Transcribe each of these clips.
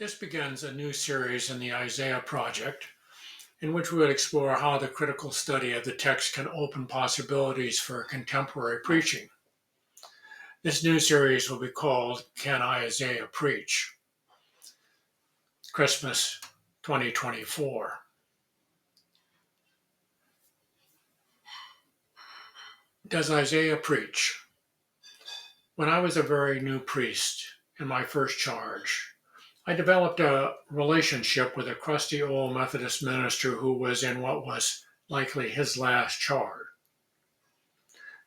This begins a new series in the Isaiah Project, in which we will explore how the critical study of the text can open possibilities for contemporary preaching. This new series will be called Can Isaiah Preach? Christmas 2024. Does Isaiah preach? When I was a very new priest in my first charge, I developed a relationship with a crusty old Methodist minister who was in what was likely his last charge.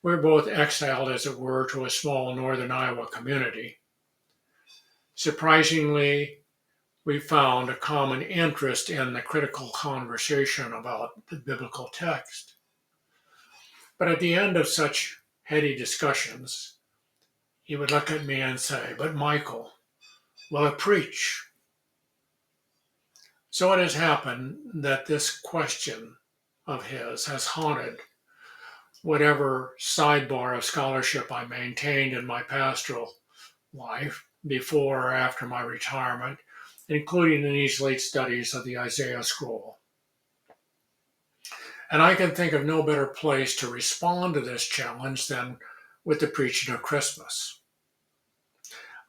We were both exiled, as it were, to a small northern Iowa community. Surprisingly, we found a common interest in the critical conversation about the biblical text. But at the end of such heady discussions, he would look at me and say, "But Michael, will it preach?" So it has happened that this question of his has haunted whatever sidebar of scholarship I maintained in my pastoral life before or after my retirement, including in these late studies of the Isaiah scroll. And I can think of no better place to respond to this challenge than with the preaching of Christmas.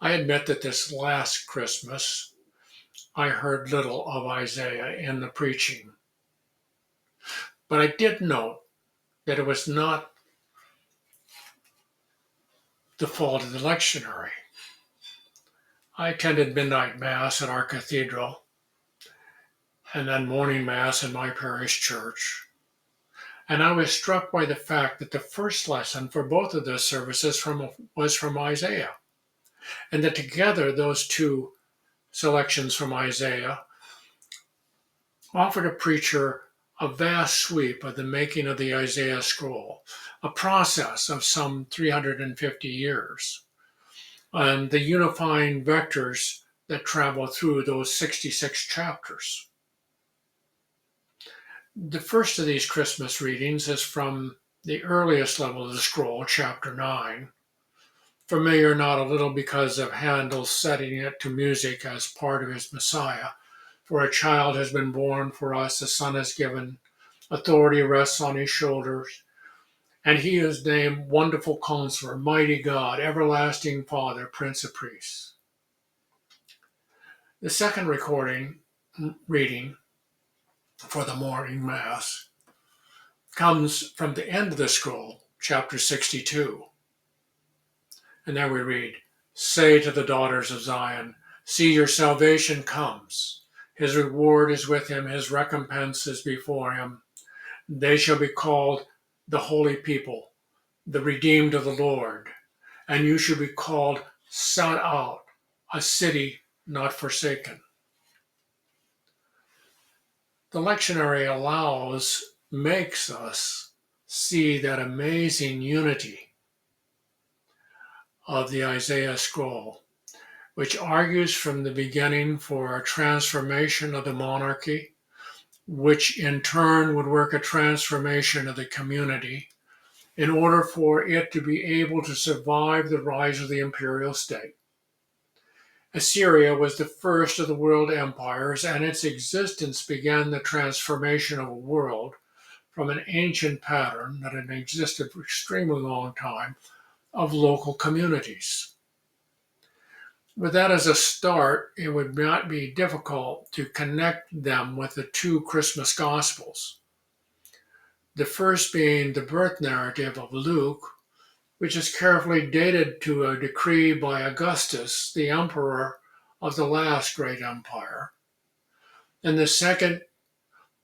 I admit that this last Christmas, I heard little of Isaiah in the preaching. But I did note that it was not the fault of the lectionary. I attended midnight mass at our cathedral and then morning mass in my parish church. And I was struck by the fact that the first lesson for both of those services was from Isaiah, and that together those two selections from Isaiah offered a preacher a vast sweep of the making of the Isaiah scroll, a process of some 350 years, and the unifying vectors that travel through those 66 chapters. The first of these Christmas readings is from the earliest level of the scroll, chapter 9, familiar not a little because of Handel's setting it to music as part of his Messiah. For a child has been born for us, a son is given, authority rests on his shoulders, and he is named Wonderful Counselor, Mighty God, Everlasting Father, Prince of Peace. The second reading for the morning mass comes from the end of the scroll, chapter 62. And there we read, "Say to the daughters of Zion, see, your salvation comes. His reward is with him, his recompense is before him. They shall be called the holy people, the redeemed of the Lord. And you shall be called sought out, a city not forsaken." The lectionary makes us see that amazing unity of the Isaiah scroll, which argues from the beginning for a transformation of the monarchy, which in turn would work a transformation of the community in order for it to be able to survive the rise of the imperial state. Assyria was the first of the world empires, and its existence began the transformation of a world from an ancient pattern that had existed for an extremely long time of local communities. With that as a start, it would not be difficult to connect them with the two Christmas Gospels. The first being the birth narrative of Luke, which is carefully dated to a decree by Augustus, the emperor of the last great empire. And the second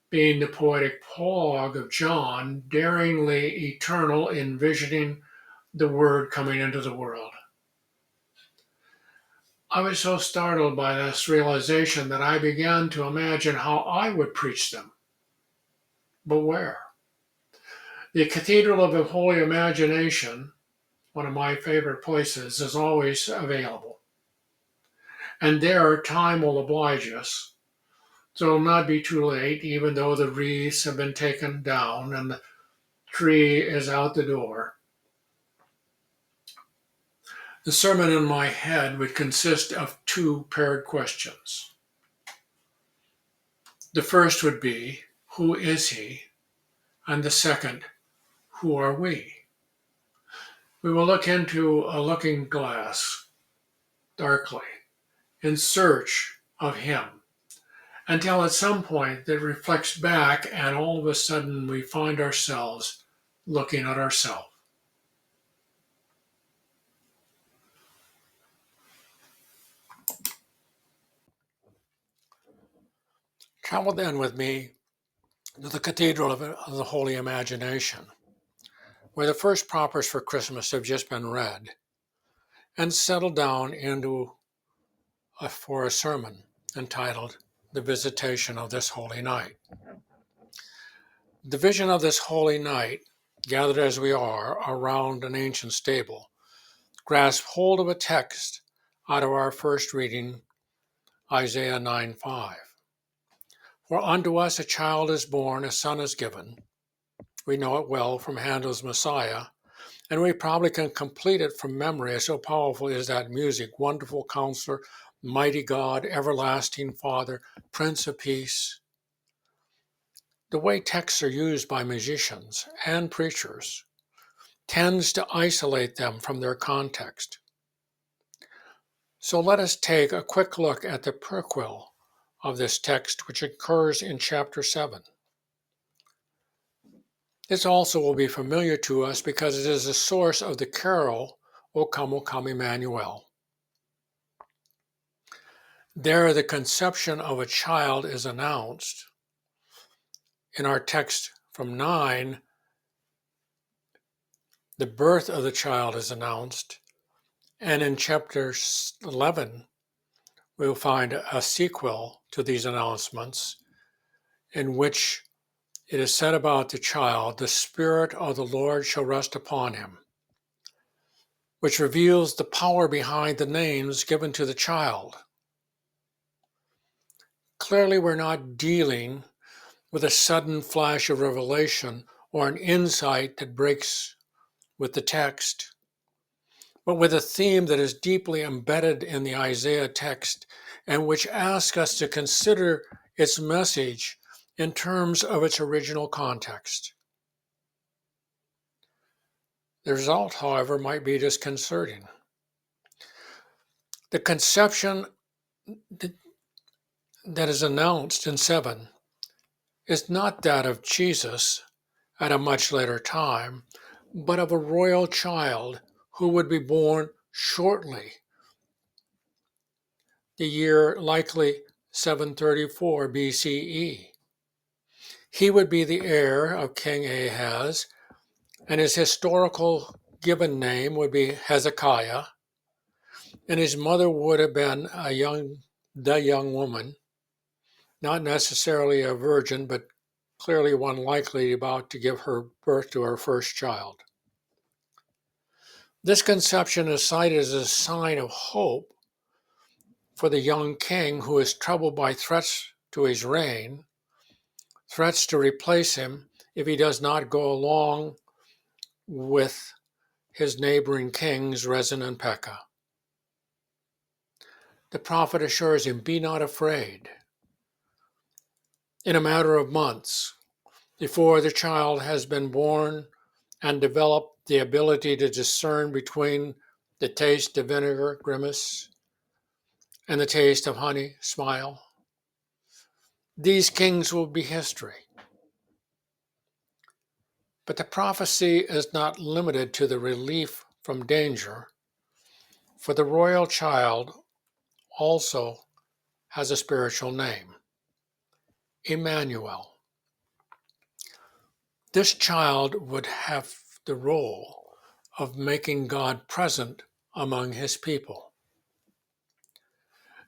being the poetic prologue of John, daringly eternal, envisioning the Word coming into the world. I was so startled by this realization that I began to imagine how I would preach them. But where? The Cathedral of the Holy Imagination, one of my favorite places, is always available. And there, time will oblige us. So it'll not be too late, even though the wreaths have been taken down and the tree is out the door. The sermon in my head would consist of two paired questions. The first would be, who is he? And the second, who are we? We will look into a looking glass darkly in search of him until at some point it reflects back and all of a sudden we find ourselves looking at ourselves. Travel then with me to the Cathedral of the Holy Imagination, where the first propers for Christmas have just been read, and settle down for a sermon entitled The Visitation of this Holy Night. The vision of this holy night, gathered as we are around an ancient stable, grasp hold of a text out of our first reading, Isaiah 9:5. For unto us a child is born, a son is given. We know it well from Handel's Messiah, and we probably can complete it from memory, so powerful is that music. Wonderful Counselor, Mighty God, Everlasting Father, Prince of Peace. The way texts are used by musicians and preachers tends to isolate them from their context. So let us take a quick look at the prequel of this text, which occurs in chapter 7. This also will be familiar to us because it is the source of the carol, O Come, Emmanuel. There, the conception of a child is announced. In our text from 9, the birth of the child is announced. And in chapter 11, we'll find a sequel to these announcements in which it is said about the child, the Spirit of the Lord shall rest upon him, which reveals the power behind the names given to the child. Clearly, we're not dealing with a sudden flash of revelation or an insight that breaks with the text, but with a theme that is deeply embedded in the Isaiah text and which asks us to consider its message in terms of its original context. The result, however, might be disconcerting. The conception that is announced in 7 is not that of Jesus at a much later time, but of a royal child who would be born shortly, the year likely 734 BCE. He would be the heir of King Ahaz, and his historical given name would be Hezekiah, and his mother would have been the young woman, not necessarily a virgin, but clearly one likely about to give her birth to her first child. This conception is cited as a sign of hope for the young king who is troubled by threats to his reign, threats to replace him if he does not go along with his neighboring kings, Rezin and Pekah. The prophet assures him, be not afraid. In a matter of months, before the child has been born and developed the ability to discern between the taste of vinegar, grimace, and the taste of honey, smile, these kings will be history. But the prophecy is not limited to the relief from danger, for the royal child also has a spiritual name, Emmanuel. This child would have the role of making God present among his people.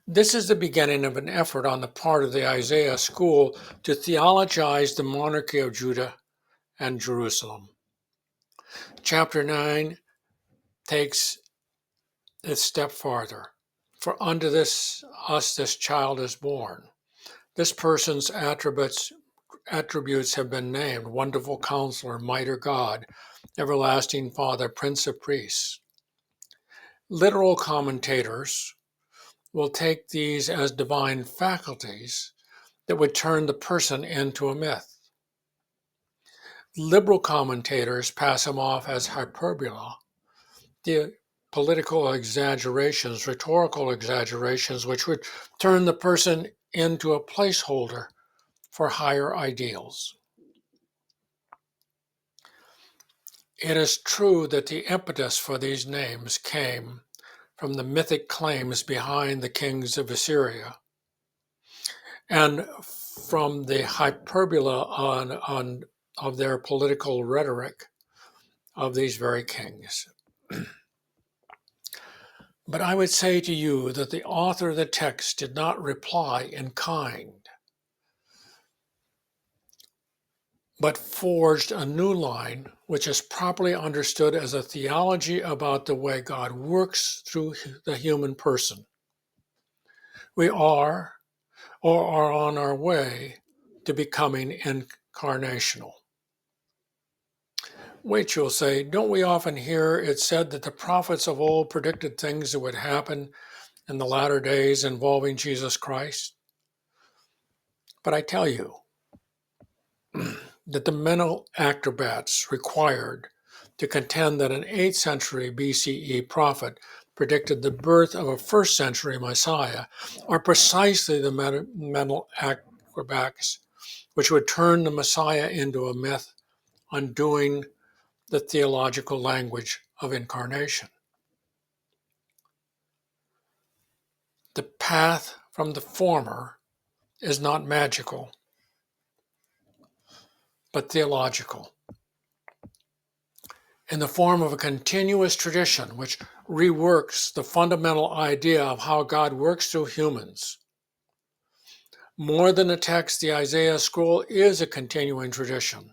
This is the beginning of an effort on the part of the Isaiah school to theologize the monarchy of Judah and Jerusalem. Chapter 9 takes it step farther. For unto us this child is born. This person's attributes have been named: Wonderful Counselor, Mighty God, Everlasting Father, Prince of Peace. Literal commentators will take these as divine faculties that would turn the person into a myth. Liberal commentators pass him off as hyperbole, the political exaggerations, rhetorical exaggerations, which would turn the person into a placeholder for higher ideals. It is true that the impetus for these names came from the mythic claims behind the kings of Assyria and from the hyperbole of their political rhetoric of these very kings. But I would say to you that the author of the text did not reply in kind, but forged a new line which is properly understood as a theology about the way God works through the human person. We are, or are on our way to becoming incarnational. Wait, you'll say, don't we often hear it said that the prophets of old predicted things that would happen in the latter days involving Jesus Christ? But I tell you that the mental acrobats required to contend that an 8th century BCE prophet predicted the birth of a 1st century Messiah are precisely the mental acrobats which would turn the Messiah into a myth, undoing the theological language of incarnation. The path from the former is not magical, but theological, in the form of a continuous tradition which reworks the fundamental idea of how God works through humans. More than a text, the Isaiah scroll is a continuing tradition.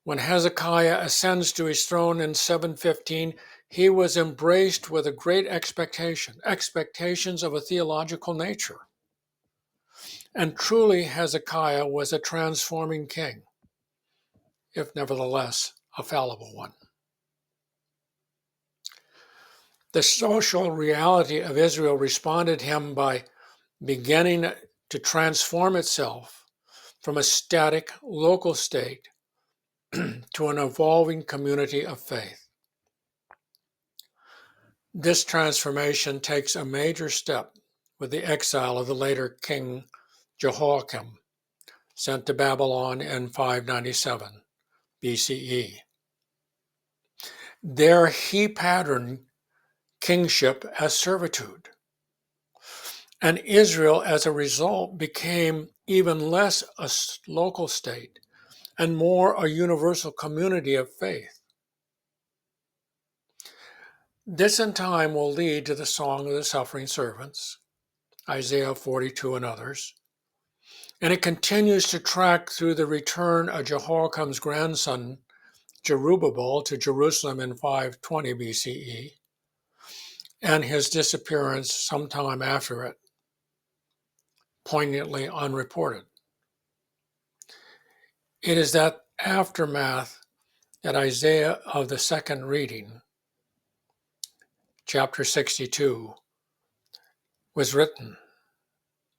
When Hezekiah ascends to his throne in 715, he was embraced with a great expectations of a theological nature. And truly, Hezekiah was a transforming king, if nevertheless a fallible one. The social reality of Israel responded him by beginning to transform itself from a static local state to an evolving community of faith. This transformation takes a major step with the exile of the later king Jehoiakim, sent to Babylon in 597 BCE. There he patterned kingship as servitude. And Israel, as a result, became even less a local state and more a universal community of faith. This in time will lead to the Song of the Suffering Servants, Isaiah 42 and others, and it continues to track through the return of Jehoiakim's grandson, Zerubbabel, to Jerusalem in 520 BCE, and his disappearance sometime after it, poignantly unreported. It is that aftermath that Isaiah of the second reading, chapter 62, was written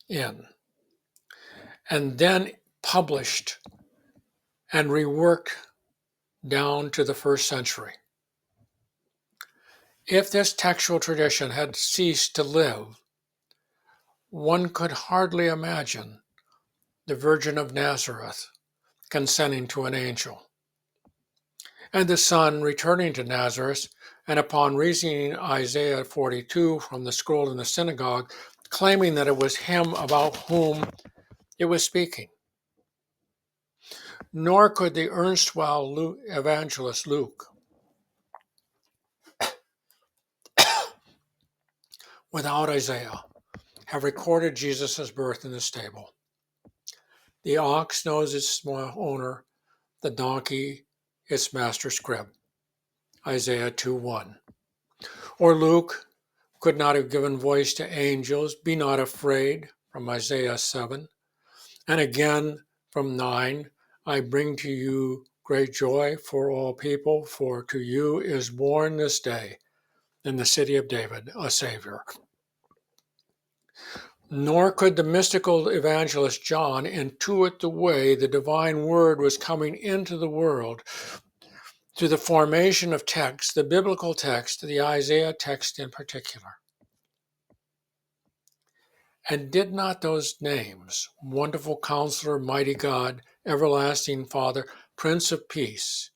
in, and then published and reworked down to the 1st century. If this textual tradition had ceased to live, one could hardly imagine the Virgin of Nazareth consenting to an angel, and the son returning to Nazareth, and upon reading Isaiah 42 from the scroll in the synagogue, claiming that it was him about whom it was speaking. Nor could the erstwhile evangelist Luke, without Isaiah, have recorded Jesus' birth in the stable. The ox knows its owner, the donkey its master's crib, Isaiah 2:1. Or Luke could not have given voice to angels, be not afraid, from Isaiah 7. And again from 9, I bring to you great joy for all people, for to you is born this day in the city of David a Savior, Nor could the mystical evangelist John intuit the way the divine word was coming into the world through the formation of texts, the biblical text, the Isaiah text in particular. And did not those names, Wonderful Counselor, Mighty God, Everlasting Father, Prince of Peace,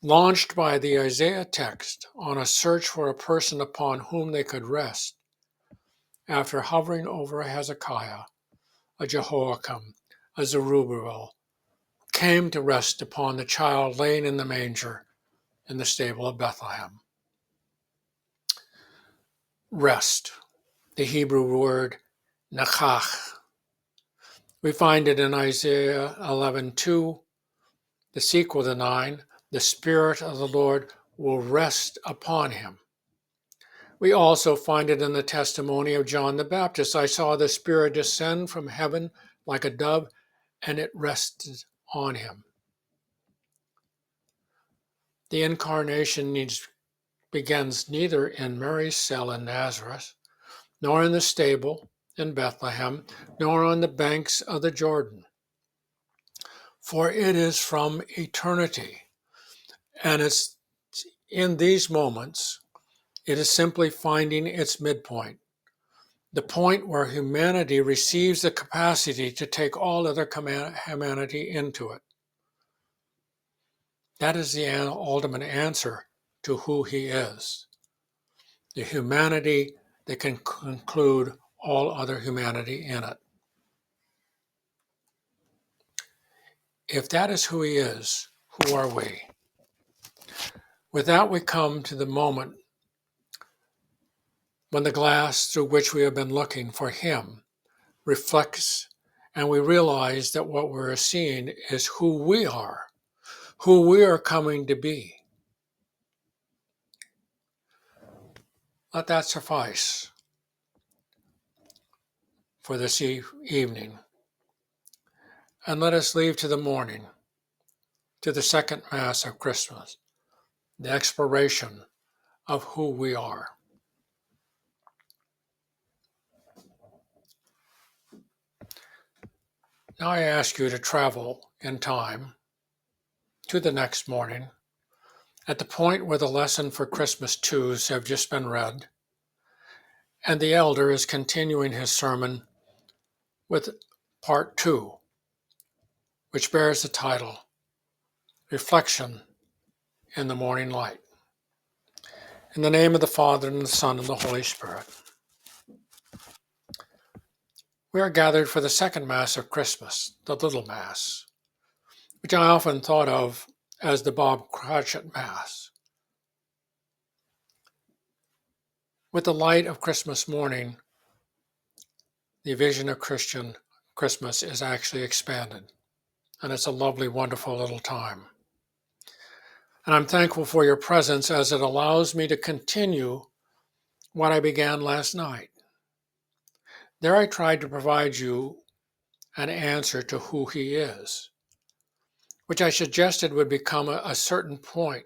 launched by the Isaiah text on a search for a person upon whom they could rest, after hovering over a Hezekiah, a Jehoiakim, a Zerubbabel, came to rest upon the child laying in the manger in the stable of Bethlehem. Rest, the Hebrew word nachach. We find it in Isaiah 11:2, the sequel to 9, the Spirit of the Lord will rest upon him. We also find it in the testimony of John the Baptist. I saw the Spirit descend from heaven like a dove, and it rested on him. The incarnation begins neither in Mary's cell in Nazareth, nor in the stable in Bethlehem, nor on the banks of the Jordan. For it is from eternity, and it's in these moments, it is simply finding its midpoint, the point where humanity receives the capacity to take all other humanity into it. That is the ultimate answer to who he is. The humanity that can include all other humanity in it. If that is who he is, who are we? With that, we come to the moment when the glass through which we have been looking for him reflects, and we realize that what we're seeing is who we are coming to be. Let that suffice for this evening. And let us leave to the morning, to the second Mass of Christmas, the exploration of who we are. Now I ask you to travel in time to the next morning, at the point where the lesson for Christmas 2s have just been read, and the elder is continuing his sermon with part 2, which bears the title, Reflection in the Morning Light. In the name of the Father, and the Son, and the Holy Spirit. We are gathered for the second Mass of Christmas, the Little Mass, which I often thought of as the Bob Cratchit Mass. With the light of Christmas morning, the vision of Christian Christmas is actually expanded, and it's a lovely, wonderful little time. And I'm thankful for your presence as it allows me to continue what I began last night. There I tried to provide you an answer to who he is, which I suggested would become at a certain point,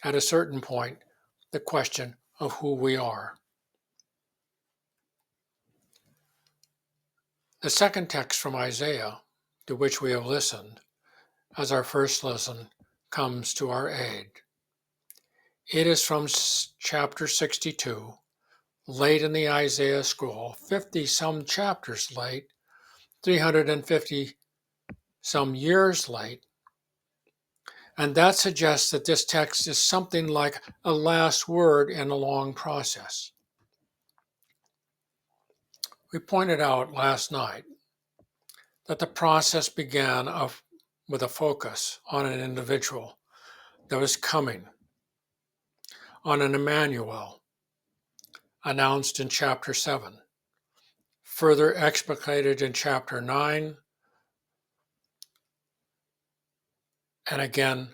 the question of who we are. The second text from Isaiah, to which we have listened, as our first lesson, comes to our aid. It is from chapter 62, late in the Isaiah scroll, 50-some chapters late, 350-some years late, and that suggests that this text is something like a last word in a long process. We pointed out last night that the process began with a focus on an individual that was coming, on an Emmanuel, announced in chapter 7, further explicated in chapter 9, and again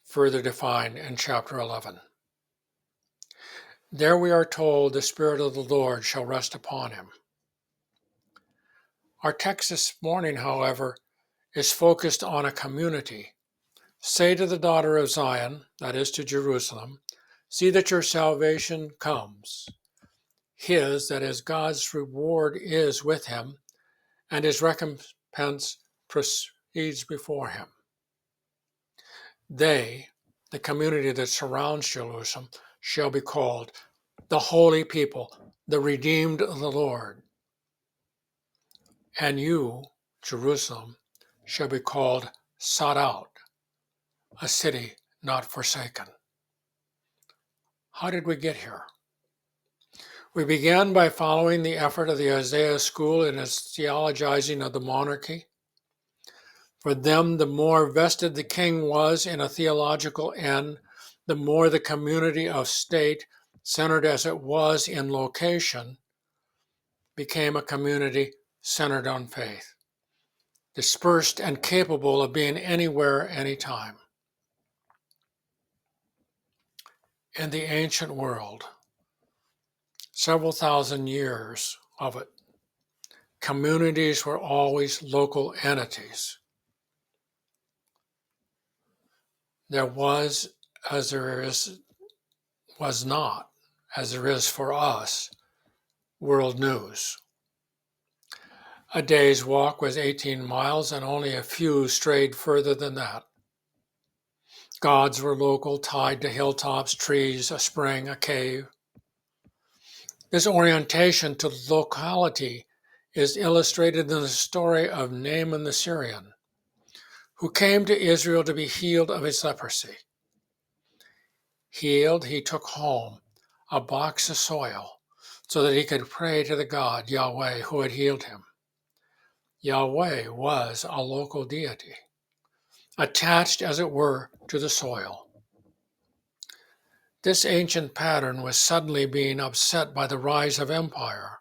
further defined in chapter 11. There we are told the Spirit of the Lord shall rest upon him. Our text this morning, however, is focused on a community. Say to the daughter of Zion, that is to Jerusalem, see that your salvation comes. his, that is, God's reward is with him, and his recompense proceeds before him. They, the community that surrounds Jerusalem, shall be called the holy people, the redeemed of the Lord. And you, Jerusalem, shall be called sought out, a city not forsaken. How did we get here? We began by following the effort of the Isaiah school in its theologizing of the monarchy. For them, the more vested the king was in a theological end, the more the community of state, centered as it was in location, became a community centered on faith, dispersed and capable of being anywhere, anytime. In the ancient world, several thousand years of it, communities were always local entities. There was, as there is, was not, as there is for us, world news. A day's walk was 18 miles, and only a few strayed further than that. Gods were local, tied to hilltops, trees, a spring, a cave. This orientation to locality is illustrated in the story of Naaman the Syrian, who came to Israel to be healed of his leprosy. Healed, he took home a box of soil so that he could pray to the God, Yahweh, who had healed him. Yahweh was a local deity, attached, as it were, to the soil. This ancient pattern was suddenly being upset by the rise of empire.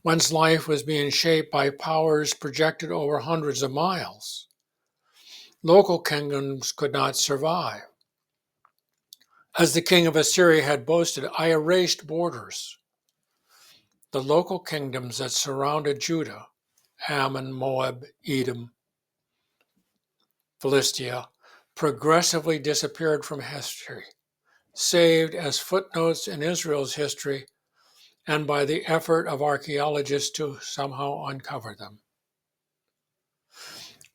One's life was being shaped by powers projected over hundreds of miles. Local kingdoms could not survive. As the king of Assyria had boasted, I erased borders. The local kingdoms that surrounded Judah, Ammon, Moab, Edom, Philistia, progressively disappeared from history, saved as footnotes in Israel's history and by the effort of archaeologists to somehow uncover them.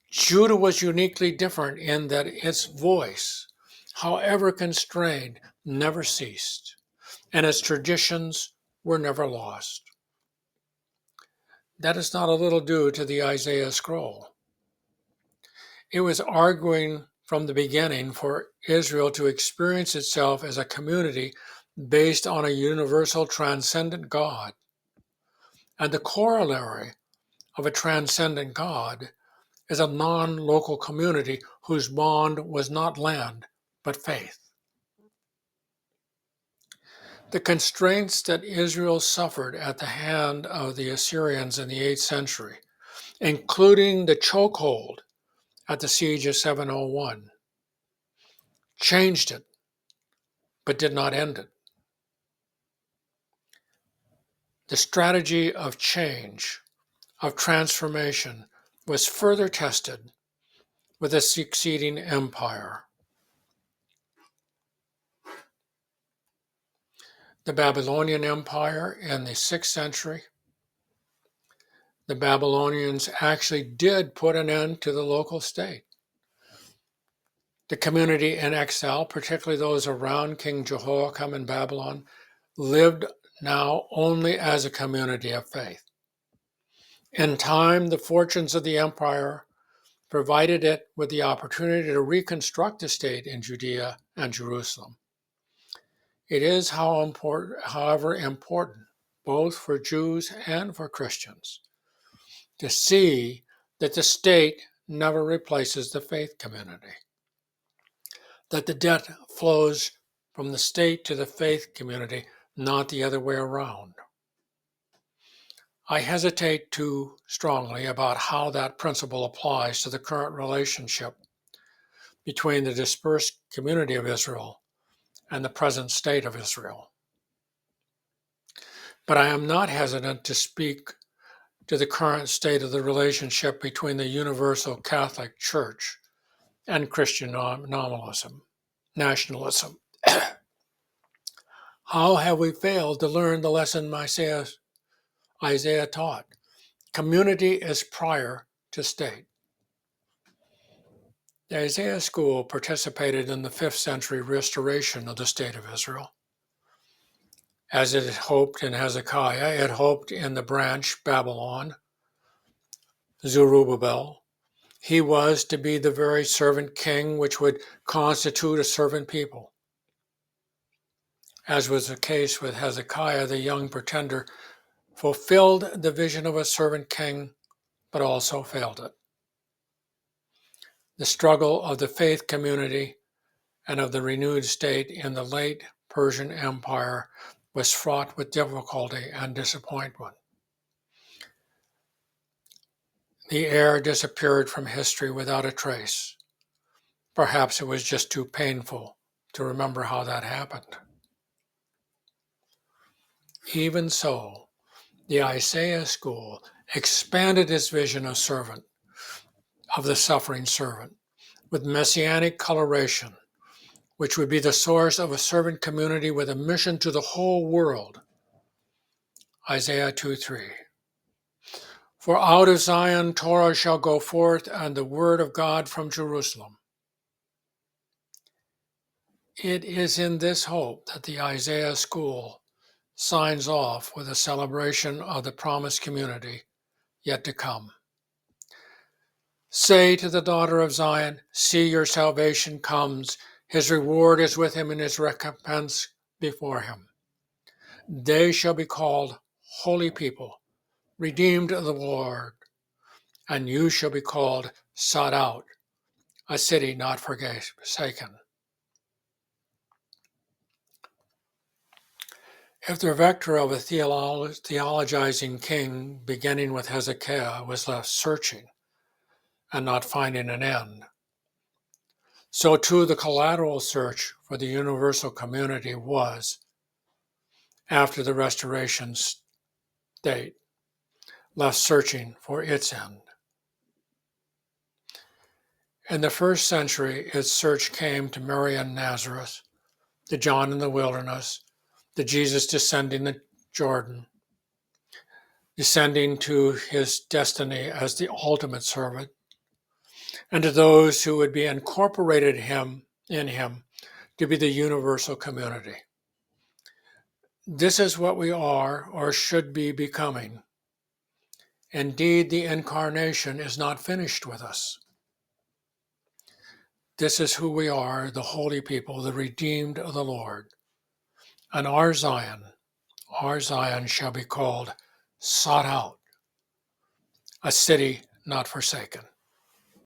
Judah was uniquely different in that its voice, however constrained, never ceased, and its traditions were never lost. That is not a little due to the Isaiah scroll. It was arguing from the beginning for Israel to experience itself as a community based on a universal transcendent God. And the corollary of a transcendent God is a non-local community whose bond was not land, but faith. The constraints that Israel suffered at the hand of the Assyrians in the 8th century, including the chokehold at the siege of 701, changed it, but did not end it. The strategy of change, of transformation, was further tested with a succeeding empire. The Babylonian Empire in the 6th century, the Babylonians actually did put an end to the local state. The community in exile, particularly those around King Jehoiakim in Babylon, lived now only as a community of faith. In time, the fortunes of the empire provided it with the opportunity to reconstruct the state in Judea and Jerusalem. It is, however, important, both for Jews and for Christians, to see that the state never replaces the faith community, that the debt flows from the state to the faith community, not the other way around. I hesitate too strongly about how that principle applies to the current relationship between the dispersed community of Israel and the present state of Israel. But I am not hesitant to speak to the current state of the relationship between the Universal Catholic Church and Christian nationalism. How have we failed to learn the lesson Isaiah taught? Community is prior to state. The Isaiah school participated in the 5th century restoration of the state of Israel. As it had hoped in Hezekiah, it hoped in the branch Babylon, Zerubbabel. He was to be the very servant king which would constitute a servant people. As was the case with Hezekiah, the young pretender fulfilled the vision of a servant king, but also failed it. The struggle of the faith community and of the renewed state in the late Persian Empire was fraught with difficulty and disappointment. The heir disappeared from history without a trace. Perhaps it was just too painful to remember how that happened. Even so, the Isaiah school expanded its vision of the suffering servant, with messianic coloration, which would be the source of a servant community with a mission to the whole world. Isaiah 2:3. For out of Zion Torah shall go forth, and the word of God from Jerusalem. It is in this hope that the Isaiah school signs off with a celebration of the promised community yet to come. Say to the daughter of Zion, see, your salvation comes. His reward is with him and his recompense before him. They shall be called holy people, redeemed of the Lord, and you shall be called sought out, a city not forsaken. If the vector of a theologizing king, beginning with Hezekiah, was left searching and not finding an end, so too the collateral search for the universal community was, after the restoration state, left searching for its end. In the 1st century, its search came to Mary in Nazareth, to John in the wilderness, to Jesus descending the Jordan, descending to his destiny as the ultimate servant, and to those who would be incorporated in him to be the universal community. This is what we are or should be becoming. Indeed, the incarnation is not finished with us. This is who we are, the holy people, the redeemed of the Lord. And our Zion shall be called sought out, a city not forsaken.